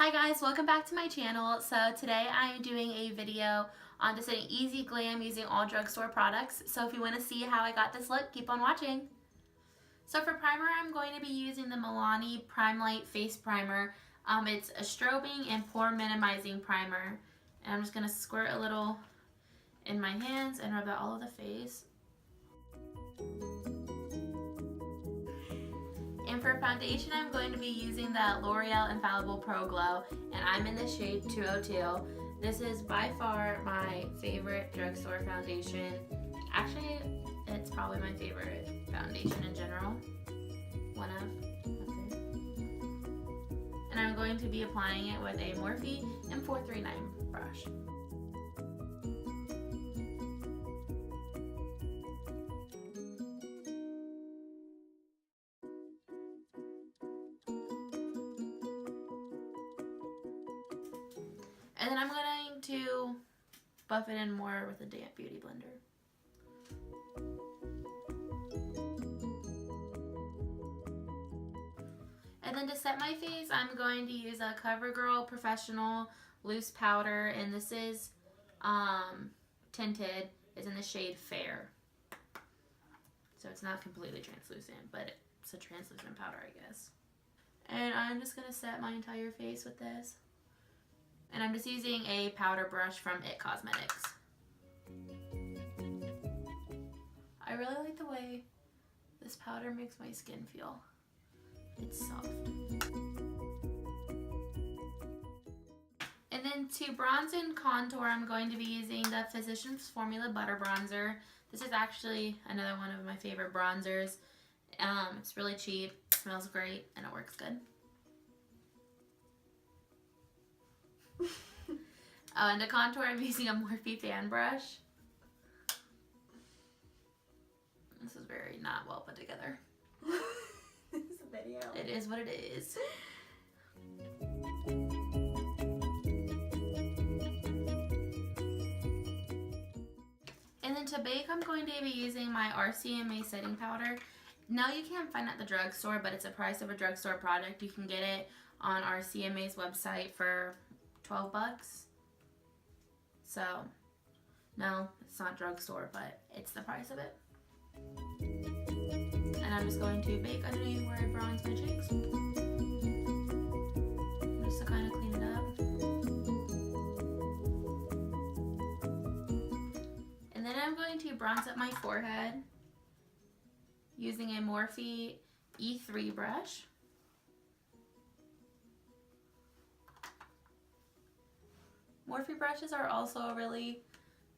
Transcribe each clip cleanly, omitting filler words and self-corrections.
Hi guys, welcome back to my channel. So today I am doing a video on just an easy glam using all drugstore products. So if you want to see how I got this look, keep on watching. So for primer, I'm going to be using the Milani Prime Light Face Primer. It's a strobing and pore minimizing primer. And I'm just going to squirt a little in my hands and rub that all over the face. And for foundation, I'm going to be using the L'Oreal Infallible Pro Glow, and I'm in the shade 202. This is by far my favorite drugstore foundation. Actually, it's probably my favorite foundation in general. One of, that's it. And I'm going to be applying it with a Morphe M439 brush. And then I'm going to buff it in more with a damp beauty blender. And then to set my face, I'm going to use a Covergirl Professional Loose Powder, and this is tinted. It's in the shade Fair. So it's not completely translucent, but it's a translucent powder, I guess. And I'm just going to set my entire face with this. And I'm just using a powder brush from IT Cosmetics. I really like the way this powder makes my skin feel. It's soft. And then to bronze and contour, I'm going to be using the Physicians Formula Butter Bronzer. This is actually another one of my favorite bronzers. It's really cheap, smells great, and it works good. And to contour, I'm using a Morphe fan brush. This is very not well put together. This is a video. It is what it is. And then to bake, I'm going to be using my RCMA setting powder. Now you can't find it at the drugstore, but it's the price of a drugstore product. You can get it on RCMA's website for 12 bucks. So, no, it's not drugstore, but it's the price of it. And I'm just going to bake underneath where I bronze my cheeks. Just to kind of clean it up. And then I'm going to bronze up my forehead using a Morphe E3 brush. Morphe brushes are also really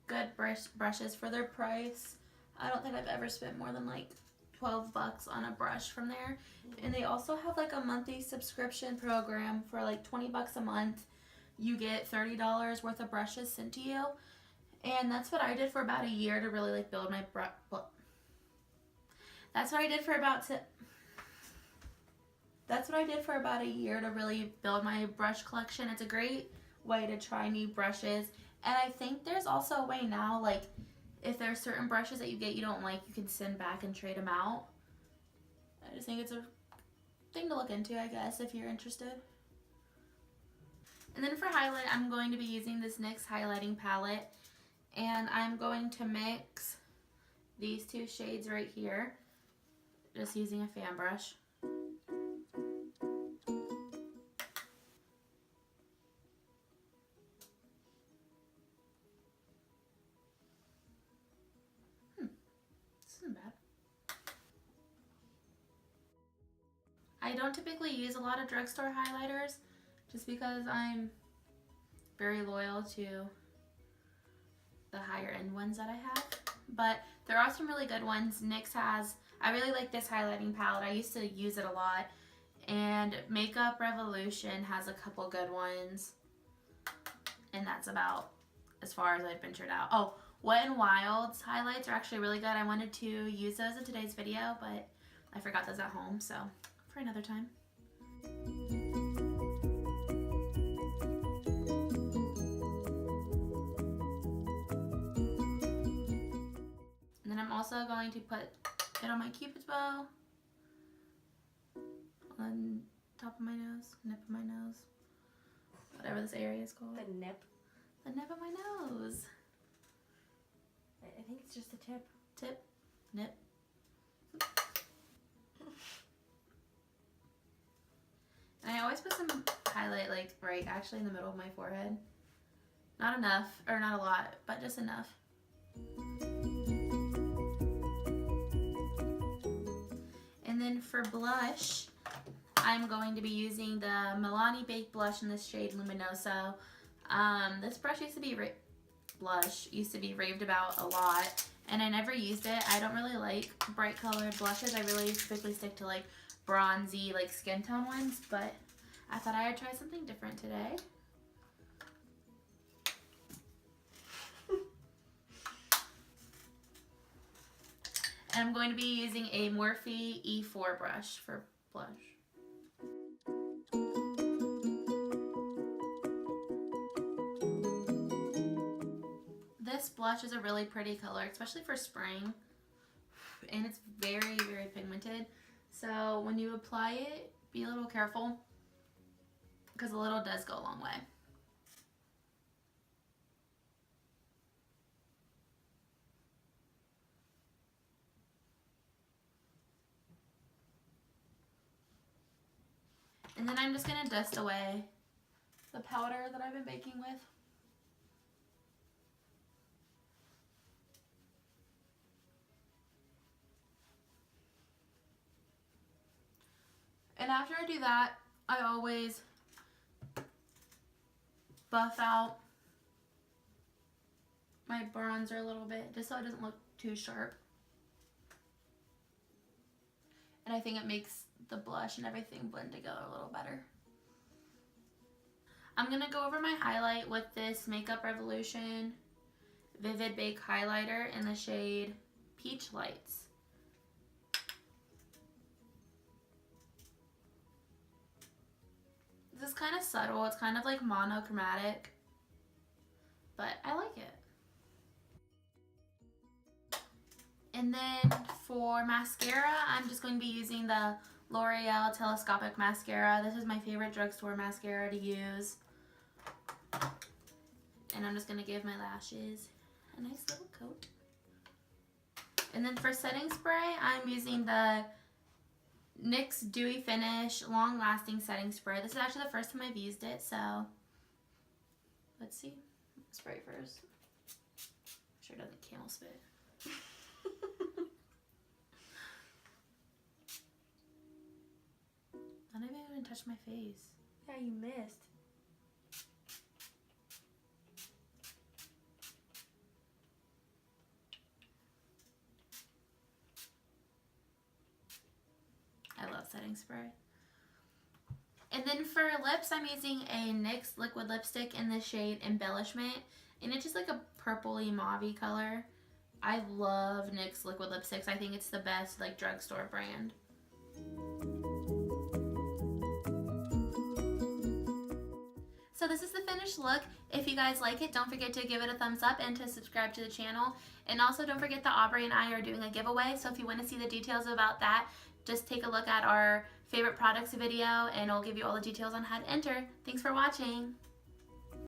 good brushes for their price. I don't think I've ever spent more than like 12 bucks on a brush from there. And they also have like a monthly subscription program for like 20 bucks a month. You get $30 worth of brushes sent to you. And that's what I did for about a year to really like build my That's what I did for about a year to really build my brush collection. It's a great way to try new brushes, and I think there's also a way now, like if there's certain brushes that you get you don't like, you can send back and trade them out. I just think it's a thing to look into, I guess, if you're interested. And then for highlight, I'm going to be using this NYX highlighting palette, and I'm going to mix these two shades right here just using a fan brush. I don't typically use a lot of drugstore highlighters just because I'm very loyal to the higher end ones that I have. But there are some really good ones. NYX has, I really like this highlighting palette. I used to use it a lot. And Makeup Revolution has a couple good ones. And that's about as far as I've ventured out. Oh, Wet n Wild's highlights are actually really good. I wanted to use those in today's video, but I forgot those at home, so for another time. And then I'm also going to put it on my Cupid's bow, on top of my nose, nip of my nose. whatever this area is called. The nip. The nip of my nose. I think it's just the tip. Tip, nip. And I always put some highlight like right actually in the middle of my forehead. Not enough, or not a lot, but just enough. And then for blush, I'm going to be using the Milani Baked Blush in the shade Luminoso. This brush used to be raved about a lot, and I never used it. I don't really like bright colored blushes. I really typically stick to like bronzy, like skin tone ones, but I thought I would try something different today. And I'm going to be using a Morphe E4 brush for blush. This blush is a really pretty color, especially for spring. And it's very, very pigmented. So when you apply it, be a little careful, because a little does go a long way. And then I'm just going to dust away the powder that I've been baking with. And after I do that, I always buff out my bronzer a little bit, just so it doesn't look too sharp. And I think it makes the blush and everything blend together a little better. I'm going to go over my highlight with this Makeup Revolution Vivid Bake Highlighter in the shade Peach Lights. This is kind of subtle. It's kind of like monochromatic, but I like it. And then for mascara, I'm just going to be using the L'Oreal Telescopic Mascara. This is my favorite drugstore mascara to use. And I'm just going to give my lashes a nice little coat. And then for setting spray, I'm using the NYX Dewy Finish Long Lasting Setting Spray. This is actually the first time I've used it, so let's see. Spray first. Make sure it doesn't camel spit. I didn't even touch my face. Yeah, you missed. I love setting spray. And then for lips, I'm using a NYX liquid lipstick in the shade Embellishment. And it's just like a purpley mauve-y color. I love NYX liquid lipsticks. I think it's the best like drugstore brand. So this is the finished look. If you guys like it, don't forget to give it a thumbs up and to subscribe to the channel. And also don't forget that Aubrey and I are doing a giveaway. So if you want to see the details about that, just take a look at our favorite products video and it'll give you all the details on how to enter. Thanks for watching.